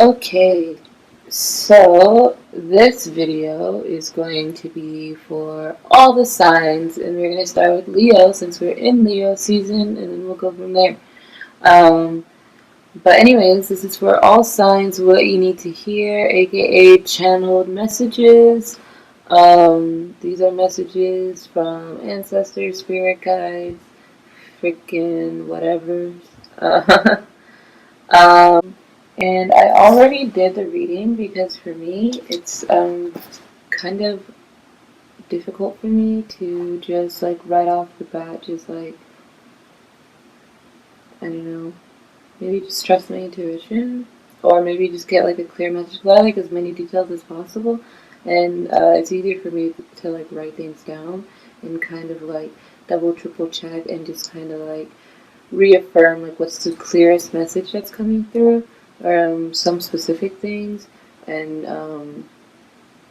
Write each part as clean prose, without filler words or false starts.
Okay, so this video is going to be for all the signs, and we're going to start with Leo since we're in Leo season, and then we'll go from there. Um, but anyways, this is for all signs, what you need to hear, aka channeled messages. These are messages from ancestors, spirit guides, freaking whatever. Uh, um, and I already did the reading because for me, it's kind of difficult for me to just like right off the bat, just like, I don't know, maybe just trust my intuition or maybe just get like a clear message. But I like as many details as possible, and it's easier for me to like write things down and kind of like double, triple check and just kind of like reaffirm like what's the clearest message that's coming through, or some specific things, and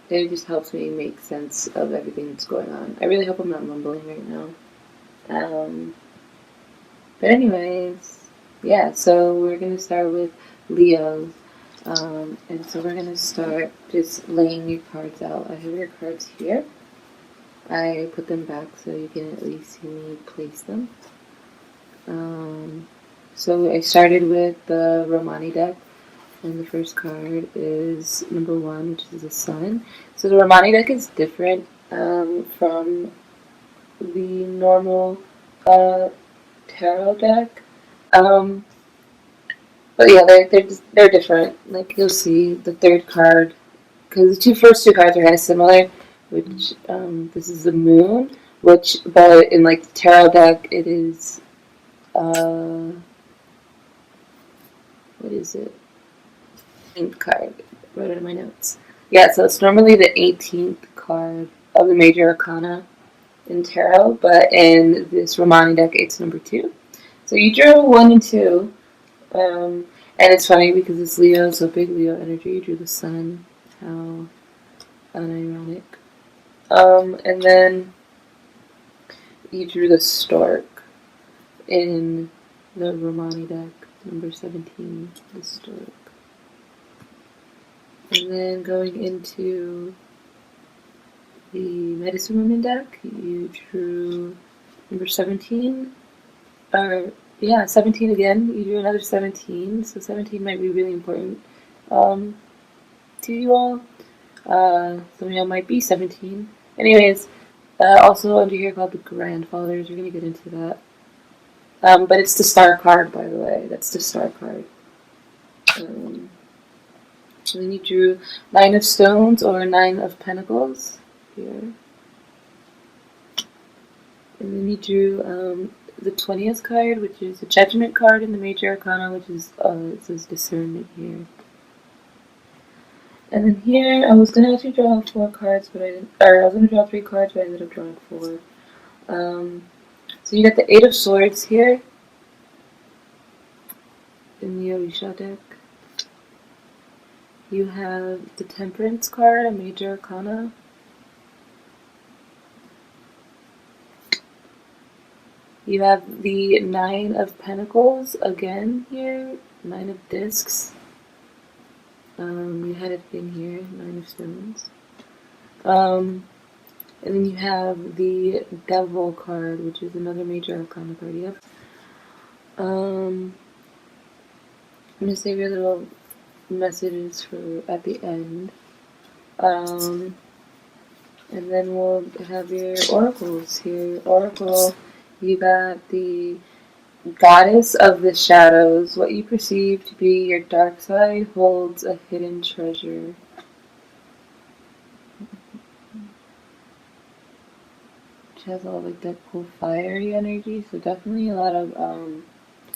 it just helps me make sense of everything that's going on. I really hope I'm not mumbling right now. Um, but anyways, yeah. So we're gonna start with Leo, and so we're gonna start just laying your cards out. I have your cards here. I put them back so you can at least see me place them. Um, so I started with the Romani deck, and the first card is number one, which is the Sun. So the Romani deck is different from the normal uh, tarot deck. Um, but yeah, they're different. Like you'll see the third card, because the first two cards are kind of similar. Which this is the Moon, which but in like the tarot deck it is what is it? 18th card. I wrote it in my notes. Yeah, so it's normally the 18th card of the major arcana in tarot, but in this Romani deck, it's number two. So you drew one and two, and it's funny because it's Leo, so big Leo energy. You drew the sun. How unironic. And then you drew the stork in the Romani deck, number 17, the stork. And then going into the Medicine Woman deck, you drew number 17. Or, yeah, 17 again. You drew another 17. So 17 might be really important to you all. Some of y'all might be 17. Anyways, also under here called the Grandfathers. We're going to get into that. But it's the star card, by the way. That's the star card. And then you drew Nine of Stones or Nine of Pentacles here. And then you drew the 20th card, which is the Judgment card in the Major Arcana, which is, it says Discernment here. And then here, I was going to actually draw four cards, but I didn't, or I was going to draw three cards, but I ended up drawing four. So you got the Eight of Swords here in the Orisha deck. You have the Temperance card, a Major Arcana. You have the Nine of Pentacles again here, Nine of Discs. You had it in here, Nine of Stones. And then you have the Devil card, which is another Major Arcana card. Yep. I'm gonna save your little messages for at the end. And then we'll have your oracles here. Oracle, you got the Goddess of the Shadows. What you perceive to be your dark side holds a hidden treasure. Which has all like that cool fiery energy. So definitely a lot of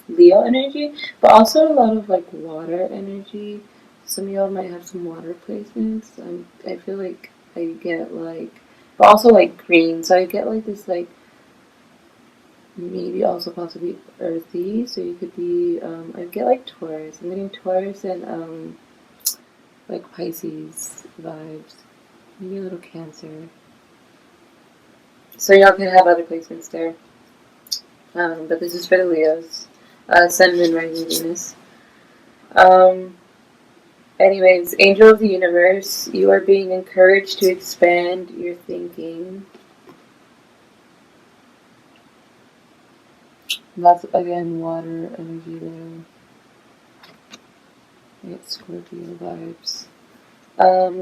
Leo energy, but also a lot of like water energy. Some of y'all might have some water placements. I feel like I get like, but also like green. So I get like this like maybe also possibly earthy. So you could be I get like Taurus. I'm getting Taurus and like Pisces vibes. Maybe a little Cancer. So y'all can have other placements there. But this is for the Leos. Sun, Moon, Rising, Venus. Anyways, angel of the universe, you are being encouraged to expand your thinking. That's again water energy there. It's Scorpio vibes.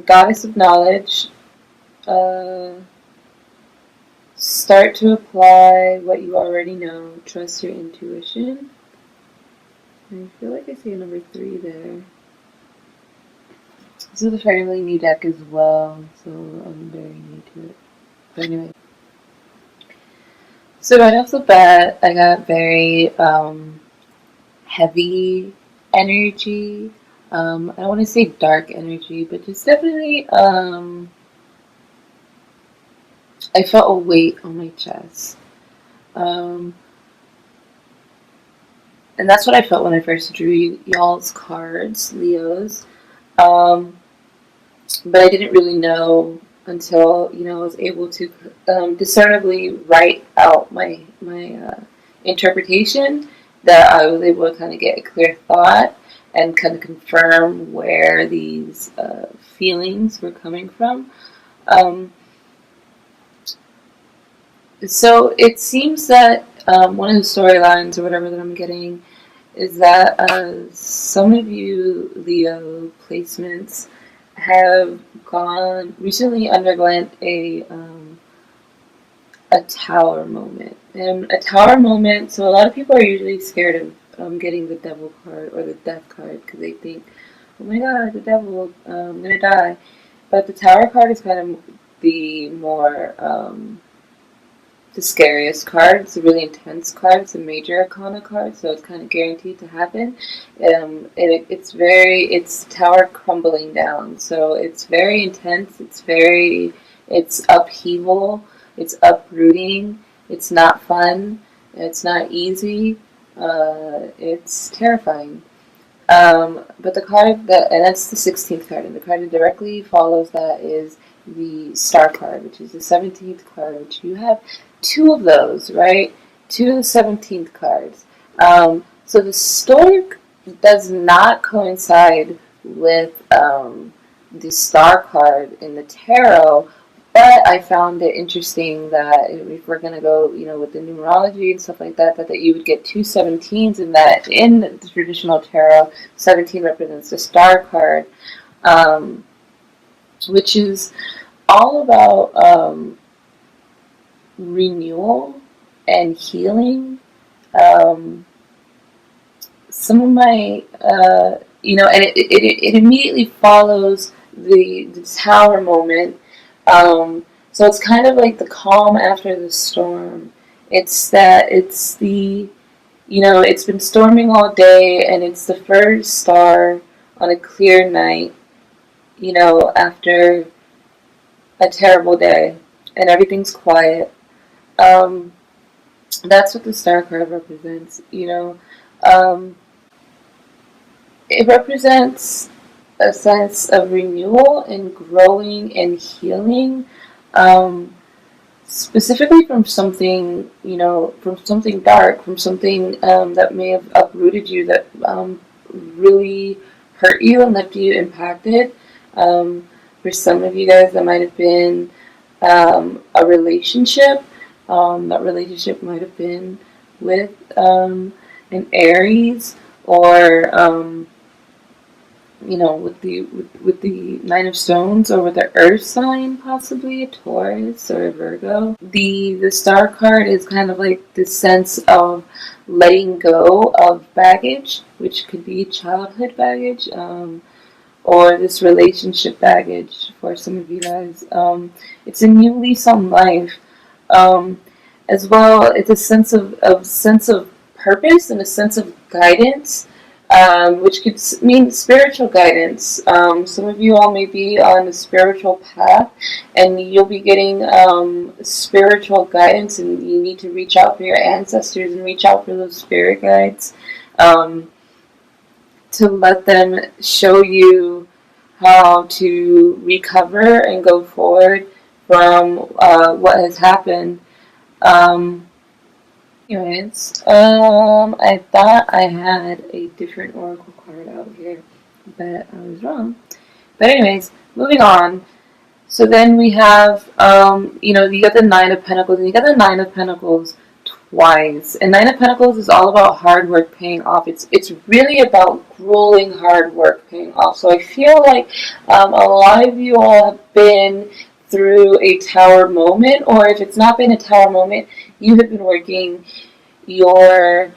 Goddess of knowledge. Start to apply what you already know. Trust your intuition. I feel like I see a number 3 there. This is a fairly new deck as well, so I'm very new to it. But anyway. So right off the bat, I got very heavy energy. I don't want to say dark energy, but just definitely I felt a weight on my chest. And that's what I felt when I first drew y'all's cards, Leos. But I didn't really know until I was able to discernibly write out my interpretation, that I was able to kind of get a clear thought and kind of confirm where these feelings were coming from. So it seems that one of the storylines or whatever that I'm getting is that some of you Leo placements have recently underwent a tower moment. And a tower moment, so a lot of people are usually scared of getting the devil card or the death card because they think, oh my god, the devil, I'm gonna die. But the tower card is kind of the more the scariest card. It's a really intense card. It's a major arcana card, so it's kind of guaranteed to happen. It's tower crumbling down, so it's very intense. It's upheaval. It's uprooting. It's not fun. It's not easy. It's terrifying. But the card and that's the 16th card, and the card that directly follows that is the Star card, which is the 17th card, which you have 2 of those, right? 2 of the 17th cards. So the Stork does not coincide with the Star card in the tarot, but I found it interesting that if we're going to go, with the numerology and stuff like that, that you would get 2 17s, and that in the traditional tarot, 17 represents the Star card, which is all about renewal and healing. Some of my, and it immediately follows the tower moment. So it's kind of like the calm after the storm. It's been storming all day, and it's the first star on a clear night, after a terrible day, and everything's quiet. That's what the star card represents, it represents a sense of renewal and growing and healing, specifically from something, from something dark, from something that may have uprooted you, that really hurt you and left you impacted. For some of you guys, that might have been a relationship. That relationship might have been with an Aries, or with the Nine of Stones, or with the Earth sign, possibly a Taurus or a Virgo. The Star card is kind of like this sense of letting go of baggage, which could be childhood baggage, or this relationship baggage for some of you guys. It's a new lease on life. As well, it's a sense of purpose and a sense of guidance, which could mean spiritual guidance. Some of you all may be on a spiritual path, and you'll be getting spiritual guidance, and you need to reach out for your ancestors and reach out for those spirit guides, to let them show you how to recover and go forward from what has happened. Anyways, I thought I had a different oracle card out here, but I was wrong. But anyways, moving on. So then we have, you got the Nine of Pentacles, and you got the Nine of Pentacles twice. And Nine of Pentacles is all about hard work paying off. It's really about grueling hard work paying off. So I feel like a lot of you all have been through a tower moment, or if it's not been a tower moment, you have been working your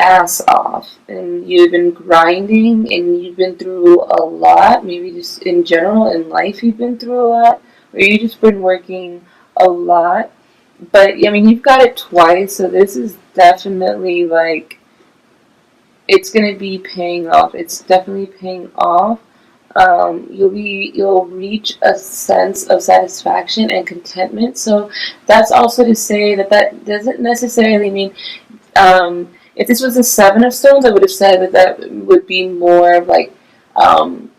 ass off and you've been grinding and you've been through a lot, maybe just in general in life you've been through a lot, or you've just been working a lot. But I mean, you've got it twice, so this is definitely like it's gonna be paying off. It's definitely paying off. You'll reach a sense of satisfaction and contentment. So that's also to say that that doesn't necessarily mean if this was a Seven of Stones, I would have said that that would be more of like um,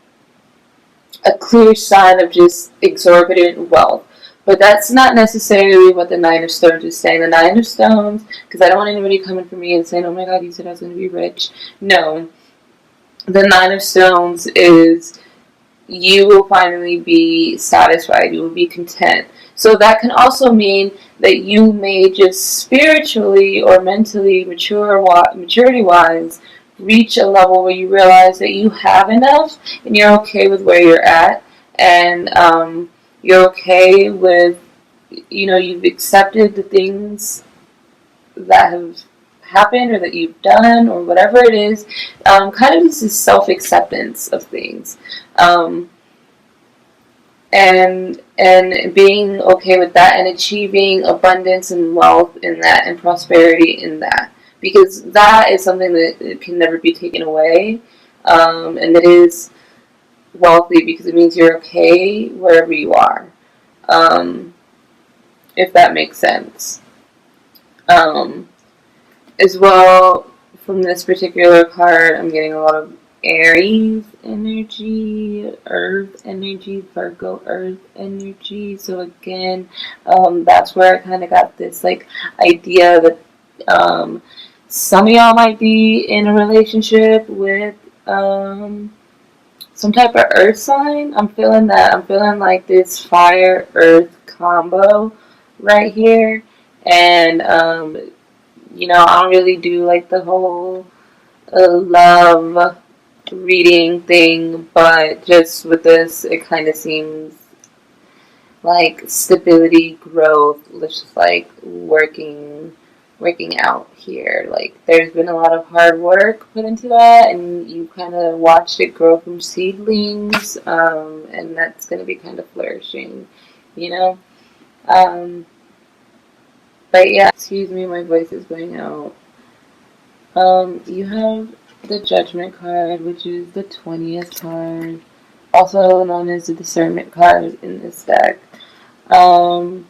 a clear sign of just exorbitant wealth. But that's not necessarily what the Nine of Stones is saying. The Nine of Stones, because I don't want anybody coming for me and saying, oh my God, you said I was going to be rich. No. The Nine of Stones is you will finally be satisfied. You will be content. So that can also mean that you may just spiritually or mentally maturity wise reach a level where you realize that you have enough and you're okay with where you're at, and you're okay with, you've accepted the things that have happened or that you've done or whatever it is. Kind of just this self-acceptance of things. Um, and being okay with that and achieving abundance and wealth in that and prosperity in that, because that is something that can never be taken away, and it is wealthy because it means you're okay wherever you are, um, if that makes sense. um, as well, from this particular card I'm getting a lot of Aries energy, Earth energy, Virgo Earth energy. So again, that's where I kind of got this like idea that some of y'all might be in a relationship with some type of Earth sign. I'm feeling that. I'm feeling like this Fire Earth combo right here, and I don't really do like the whole love reading thing, but just with this, it kind of seems like stability, growth, just like working out here. Like there's been a lot of hard work put into that, and you kind of watched it grow from seedlings, and that's going to be kind of flourishing, you know. Um, but yeah, excuse me, my voice is going out. You have the Judgment card, which is the 20th card, also known as the Discernment card in this deck. Um,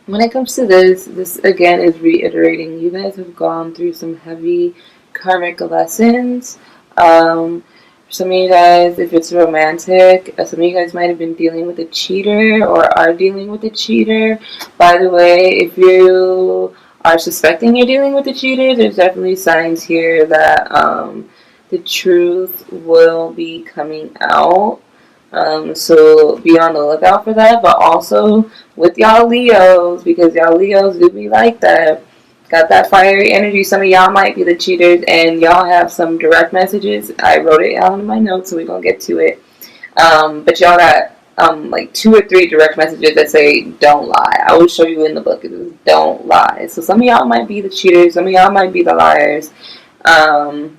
when it comes to this again is reiterating, you guys have gone through some heavy karmic lessons. Some of you guys, if it's romantic, some of you guys might have been dealing with a cheater or are dealing with a cheater. By the way, if you are suspecting you're dealing with a cheater, there's definitely signs here that the truth will be coming out. So be on the lookout for that. But also with y'all Leos, because y'all Leos do be like that. Got that fiery energy. Some of y'all might be the cheaters, and y'all have some direct messages. I wrote it down in my notes, so we're gonna get to it. But y'all got like 2 or 3 direct messages that say "Don't lie." I will show you in the book. It is "Don't lie." So some of y'all might be the cheaters. Some of y'all might be the liars. And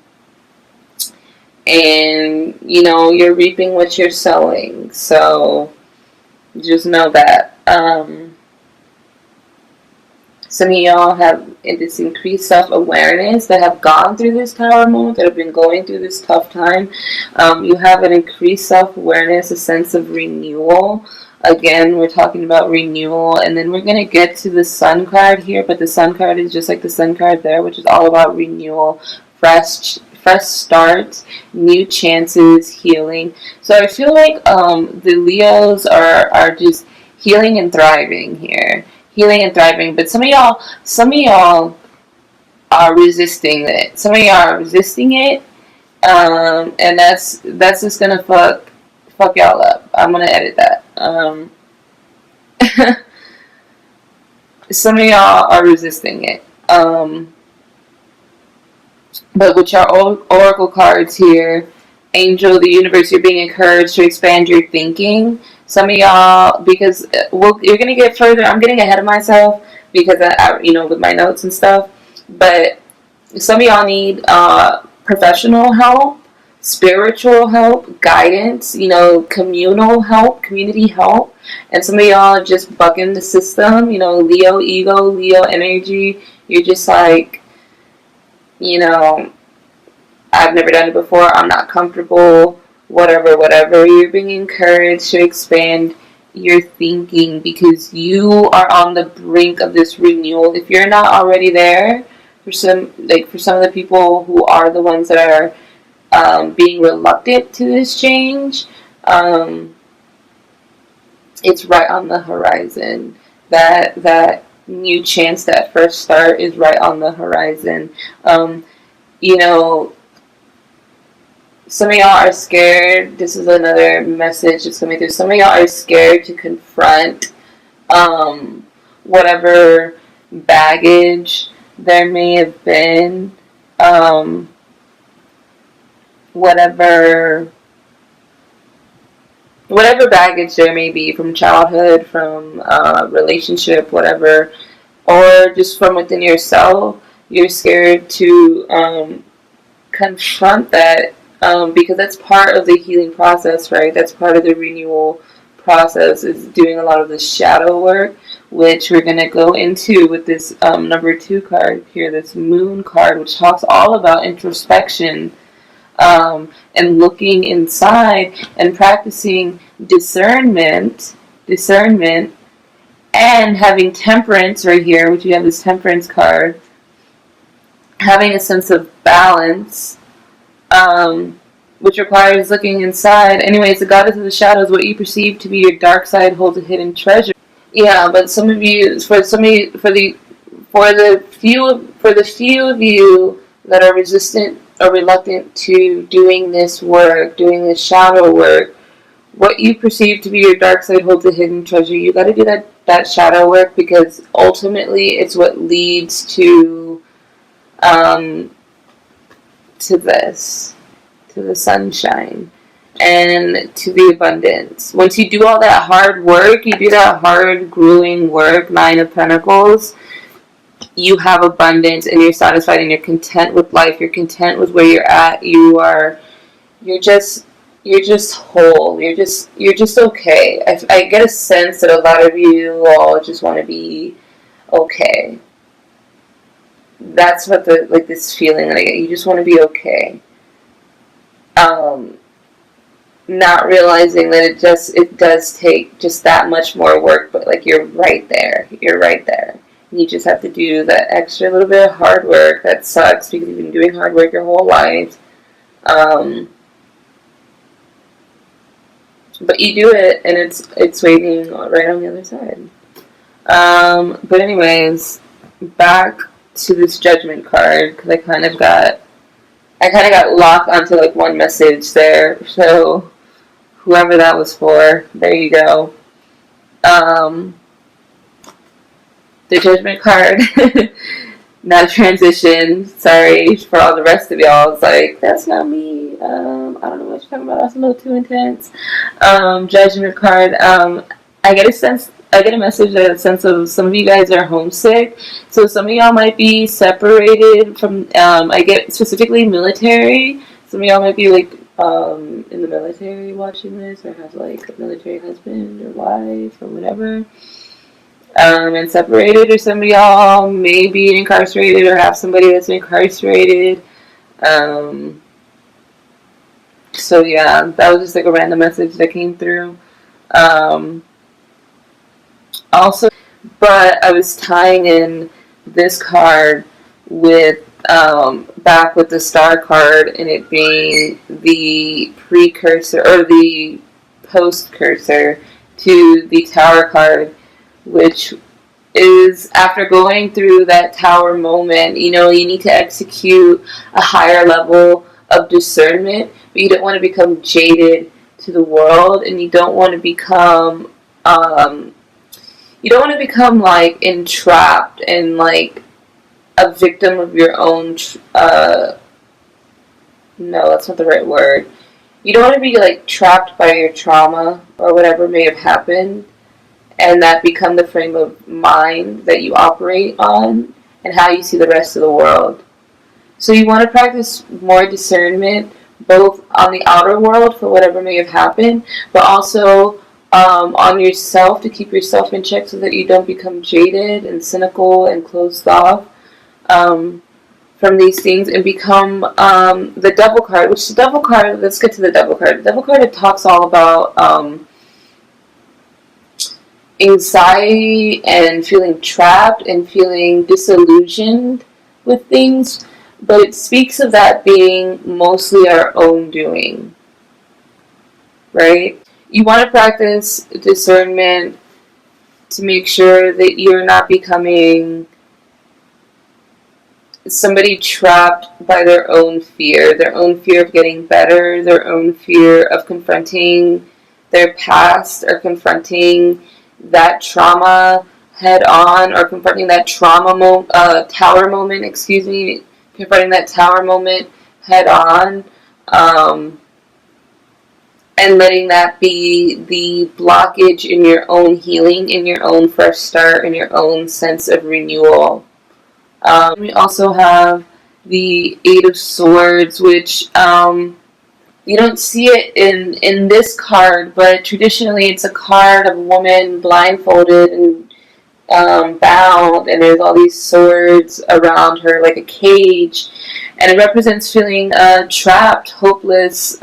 you're reaping what you're sowing. So just know that. Some of y'all have this increased self-awareness that have gone through this tower moment, that have been going through this tough time. You have an increased self-awareness, a sense of renewal. Again, we're talking about renewal, and then we're going to get to the Sun card here, but the Sun card is just like the Sun card there, which is all about renewal, fresh starts, new chances, healing. So I feel like the Leos are just healing and thriving here. Healing and thriving, but some of y'all are resisting it. Some of y'all are resisting it, And that's just gonna fuck y'all up. I'm gonna edit that. Some of y'all are resisting it. But with your oracle cards here, Angel, the universe, you're being encouraged to expand your thinking. Some of y'all, because you're gonna get further. I'm getting ahead of myself because with my notes and stuff. But some of y'all need professional help, spiritual help, guidance, communal help, community help. And some of y'all are just bucking the system, Leo ego, Leo energy. You're just like, I've never done it before, I'm not comfortable, whatever. You're being encouraged to expand your thinking because you are on the brink of this renewal. If you're not already there, for some of the people who are the ones that are being reluctant to this change, it's right on the horizon. That new chance, that first start is right on the horizon. Some of y'all are scared. This is another message that's coming through. Some of y'all are scared to confront whatever baggage there may have been, whatever baggage there may be from childhood, from relationship, whatever, or just from within yourself. You're scared to confront that because that's part of the healing process, right? That's part of the renewal process, is doing a lot of the shadow work, which we're going to go into with this number 2 card here, this Moon card, which talks all about introspection and looking inside and practicing discernment, and having temperance right here, which you have this Temperance card, having a sense of balance, which requires looking inside. Anyways, the goddess of the shadows, what you perceive to be your dark side holds a hidden treasure. Yeah, but some of you, for the few of you that are resistant or reluctant to doing this work, doing this shadow work, what you perceive to be your dark side holds a hidden treasure. You got to do that shadow work because ultimately it's what leads to this, to the sunshine and to the abundance. Once you do all that hard work, you do that hard, grueling work, 9 of Pentacles, you have abundance and you're satisfied and you're content with life. You're content with where you're at. You're just whole. You're just okay. I get a sense that a lot of you all just want to be okay. That's what this feeling that I get. You just want to be okay. Not realizing that it does take just that much more work, but you're right there. You're right there. You just have to do that extra little bit of hard work. That sucks because you've been doing hard work your whole life. But you do it, and it's waiting right on the other side. But anyways, back to this Judgment card because I kind of got locked onto one message there. So whoever that was for, there you go. The Judgment card, not a transition. Sorry for all the rest of y'all. It's like, that's not me. I don't know what you're talking about. That's a little too intense. Judgment card. I get a message that a sense of some of you guys are homesick. So some of y'all might be separated from, I get specifically military. Some of y'all might be in the military watching this, or have a military husband or wife or whatever. And separated, or some of y'all may be incarcerated or have somebody that's incarcerated. So yeah, that was just a random message that came through. Also, but I was tying in this card with back with the Star card, and it being the precursor or the post cursor to the Tower card, which is after going through that Tower moment, you need to execute a higher level of discernment, but you don't want to become jaded to the world, and you don't want to become like entrapped and like a victim of your own. No, that's not the right word. You don't want to be like trapped by your trauma or whatever may have happened, and that become the frame of mind that you operate on and how you see the rest of the world. So you want to practice more discernment, both on the outer world for whatever may have happened, but also on yourself, to keep yourself in check so that you don't become jaded and cynical and closed off from these things, and become the devil card. Which the devil card, let's get to the devil card. The devil card, it talks all about anxiety and feeling trapped and feeling disillusioned with things, but it speaks of that being mostly our own doing, right? You want to practice discernment to make sure that you're not becoming somebody trapped by their own fear of getting better, their own fear of confronting their past, or confronting that trauma head on, or confronting that tower moment, confronting that tower moment head on, and letting that be the blockage in your own healing, in your own fresh start, in your own sense of renewal. We also have the Eight of Swords, which you don't see it in this card, but traditionally it's a card of a woman blindfolded and bound, and there's all these swords around her like a cage, and it represents feeling trapped, hopeless.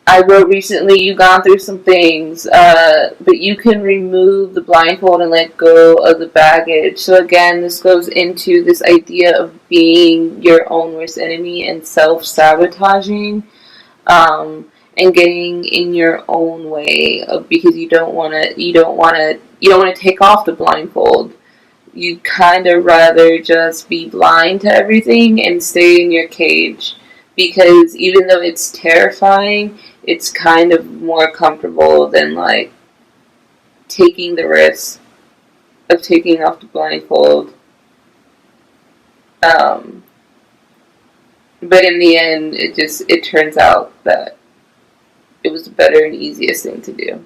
I wrote recently, you've gone through some things, but you can remove the blindfold and let go of the baggage. So again, this goes into this idea of being your own worst enemy and self-sabotaging, and getting in your own way because you don't want to take off the blindfold. You kind of rather just be blind to everything and stay in your cage, because even though it's terrifying, it's kind of more comfortable than like taking the risk of taking off the blindfold. But in the end, it turns out that it was the better and easiest thing to do.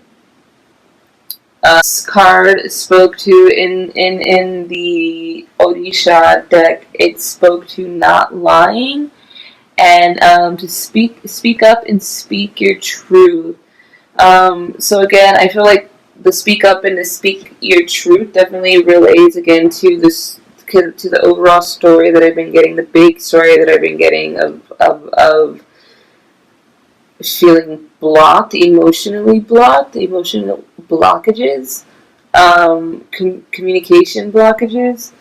This card spoke to in the Orisha deck. It spoke to not lying, and to speak up and speak your truth. So again, I feel like the speak up and the speak your truth definitely relates again to this, to the overall story that I've been getting, the big story that I've been getting of feeling blocked, emotional blockages, communication blockages.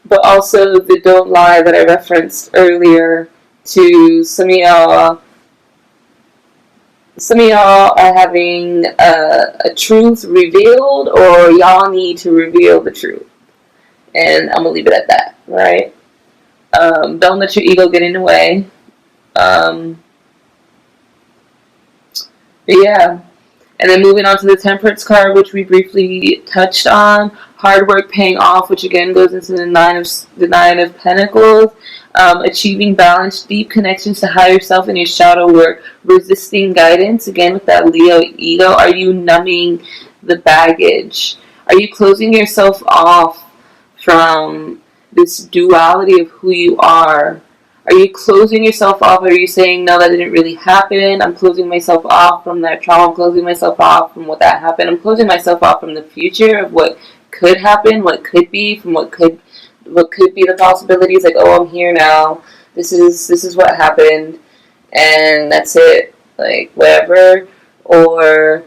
But also the don't lie that I referenced earlier. To some of y'all are having a truth revealed, or y'all need to reveal the truth. And I'm gonna leave it at that, right? Don't let your ego get in the way. But yeah. And then moving on to the Temperance card, which we briefly touched on. Hard work paying off, which again goes into the Nine of Pentacles. Achieving balance, deep connections to higher self and your shadow work. Resisting guidance, again with that Leo ego. Are you numbing the baggage? Are you closing yourself off from this duality of who you are? Are you closing yourself off? Or are you saying, no, that didn't really happen? I'm closing myself off from that trauma. I'm closing myself off from what that happened. I'm closing myself off from the future of what could happen, what could be, from what could be the possibilities. Like, oh, I'm here now. This is what happened, and that's it. Like, whatever. Or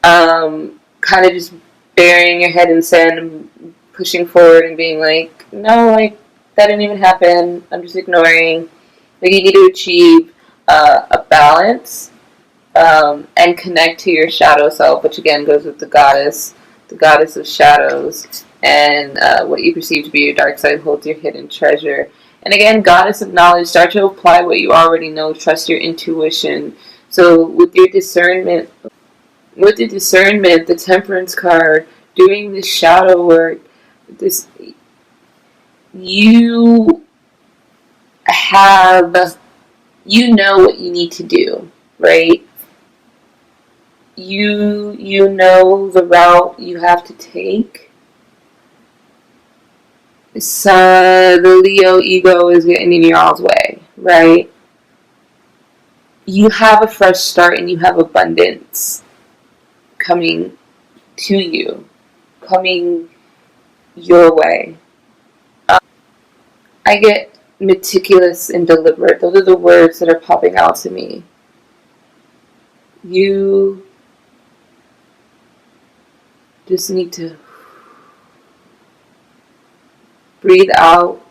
kind of just burying your head in sand and pushing forward and being like, no, like, that didn't even happen. I'm just ignoring. Like, you need to achieve a balance and connect to your shadow self, which again goes with the goddess of shadows, and what you perceive to be your dark side holds your hidden treasure. And again, goddess of knowledge, start to apply what you already know. Trust your intuition. So with the discernment, the temperance card, doing the shadow work, this you have, you know what you need to do, right? You know the route you have to take. So the Leo ego is getting in y'all's way, right? You have a fresh start and you have abundance coming to you, coming your way. I get meticulous and deliberate. Those are the words that are popping out to me. You just need to breathe out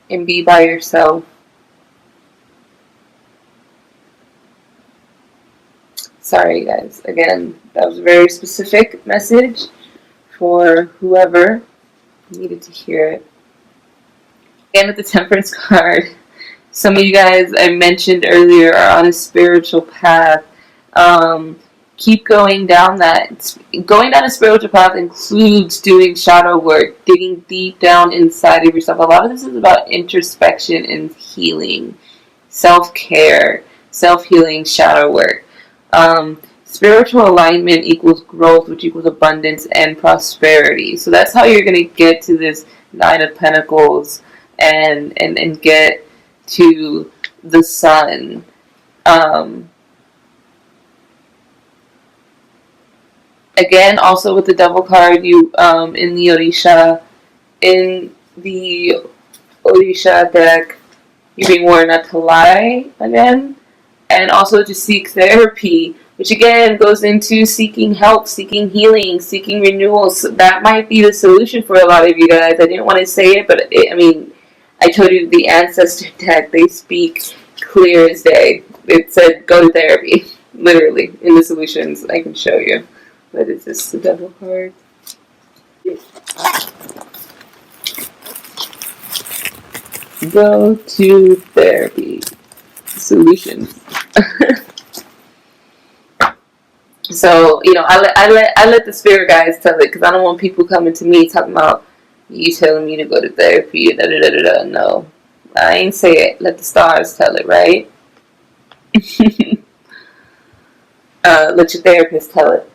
and be by yourself. Sorry, guys. Again, that was a very specific message for whoever needed to hear it. Again, with the Temperance card, some of you guys I mentioned earlier are on a spiritual path. Keep going down that. Going down a spiritual path includes doing shadow work, digging deep down inside of yourself. A lot of this is about introspection and healing, self-care, self-healing, shadow work. Spiritual alignment equals growth, which equals abundance and prosperity. So that's how you're going to get to this Nine of Pentacles and get to the Sun. Again, also with the Devil card, you in the Orisha deck, you're being warned not to lie again, and also to seek therapy, which again goes into seeking help, seeking healing, seeking renewal. So that might be the solution for a lot of you guys. I didn't want to say it, but I told you the ancestor deck, they speak clear as day. It said go to therapy, literally, in the solutions. I can show you. What is this, the Devil card? Go to therapy. Solutions. So, I let the spirit guys tell it, because I don't want people coming to me talking about you telling me to go to therapy. Da, da, da, da, da. No, I ain't say it. Let the stars tell it, right? Let your therapist tell it.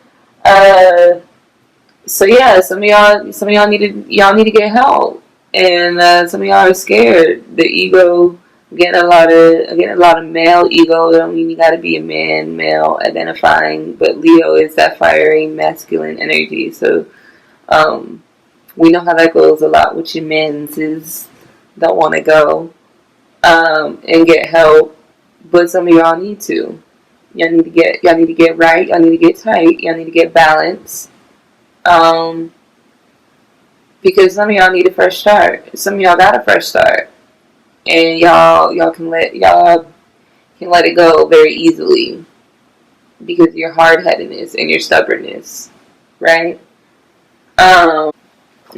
So yeah, some of y'all need to get help, and some of y'all are scared. The ego, getting a lot of male ego. I don't mean you got to be a man, male identifying, but Leo is that fiery masculine energy. So we know how that goes a lot with your men's is don't want to go and get help, but some of y'all need to. Y'all need to get right. Y'all need to get tight. Y'all need to get balanced. Because some of y'all need a fresh start. Some of y'all got a fresh start, and y'all can let it go very easily because your hard-headedness and your stubbornness, right? And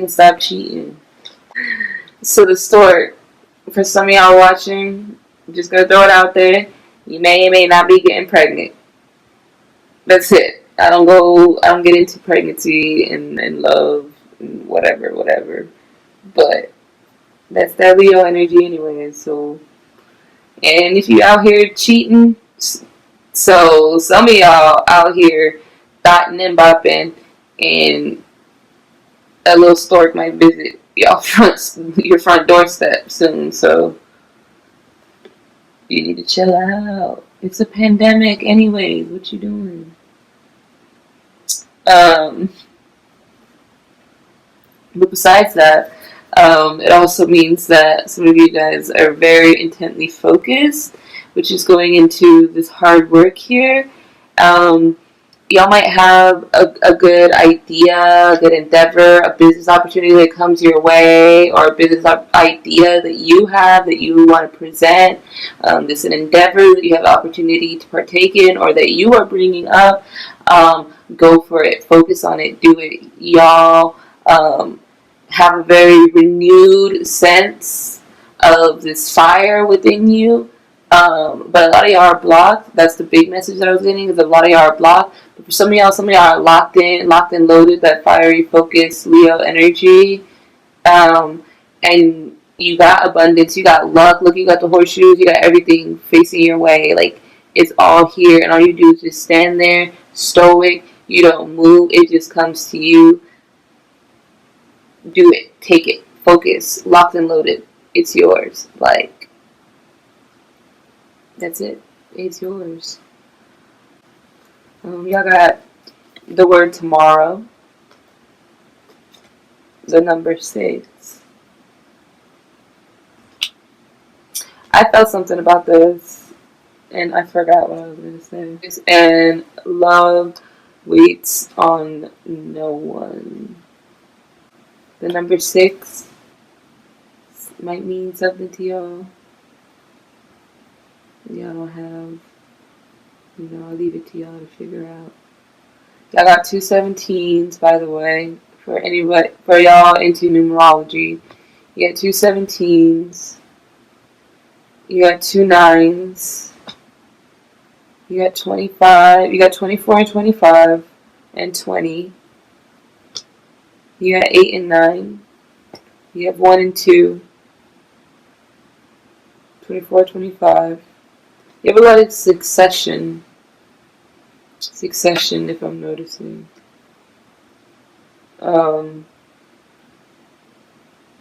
stop cheating. So the stork, for some of y'all watching, I'm just gonna throw it out there. You may or may not be getting pregnant. That's it. I don't get into pregnancy and love and whatever. But that's that Leo energy anyway. So, and if you out here cheating, so some of y'all out here dotting and bopping, and a little stork might visit your front doorstep soon. So you need to chill out. It's a pandemic anyways. What you doing? But besides that, it also means that some of you guys are very intently focused, which is going into this hard work here. Y'all might have a good idea, a good endeavor, a business opportunity that comes your way, or a business idea that you have that you want to present. This is an endeavor that you have the opportunity to partake in, or that you are bringing up. Go for it. Focus on it. Do it. Y'all have a very renewed sense of this fire within you. But a lot of y'all are blocked. That's the big message that I was getting, is a lot of y'all are blocked. But for some of y'all are locked in, loaded, that fiery focus, Leo energy. And you got abundance, you got luck. Look, you got the horseshoes, you got everything facing your way. Like, it's all here, and all you do is just stand there, stoic. You don't move. It just comes to you. Do it. Take it. Focus. Locked and loaded. It's yours. Like, that's it. It's yours. Y'all got the word tomorrow. The number 6. I felt something about this, and I forgot what I was going to say. And love waits on no one. The number 6 might mean something to y'all. Y'all have, I'll leave it to y'all to figure out. Y'all got 2 17s, by the way, for anybody, for y'all into numerology. You got 2 17s. You got 2 9s. You got 25. You got 24 and 25 and 20. You got 8 and 9. You have 1 and 2. 24, 25. You have a lot of succession. Succession, if I'm noticing.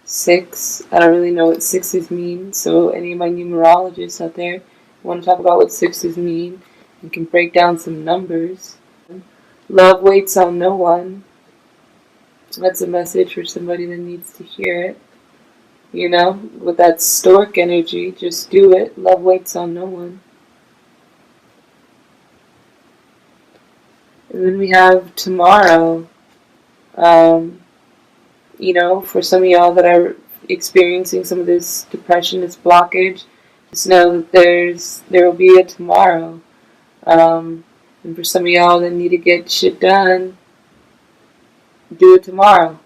6. I don't really know what 6s mean. So any of my numerologists out there want to talk about what 6s mean and can break down some numbers. Love waits on no one. That's a message for somebody that needs to hear it. With that stork energy, just do it. Love waits on no one. And then we have tomorrow. For some of y'all that are experiencing some of this depression, this blockage, just know that there will be a tomorrow. And for some of y'all that need to get shit done, do it tomorrow.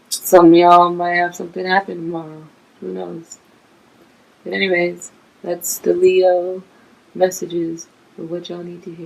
Some of y'all might have something happen tomorrow. Who knows? But anyways, that's the Leo messages of what y'all need to hear.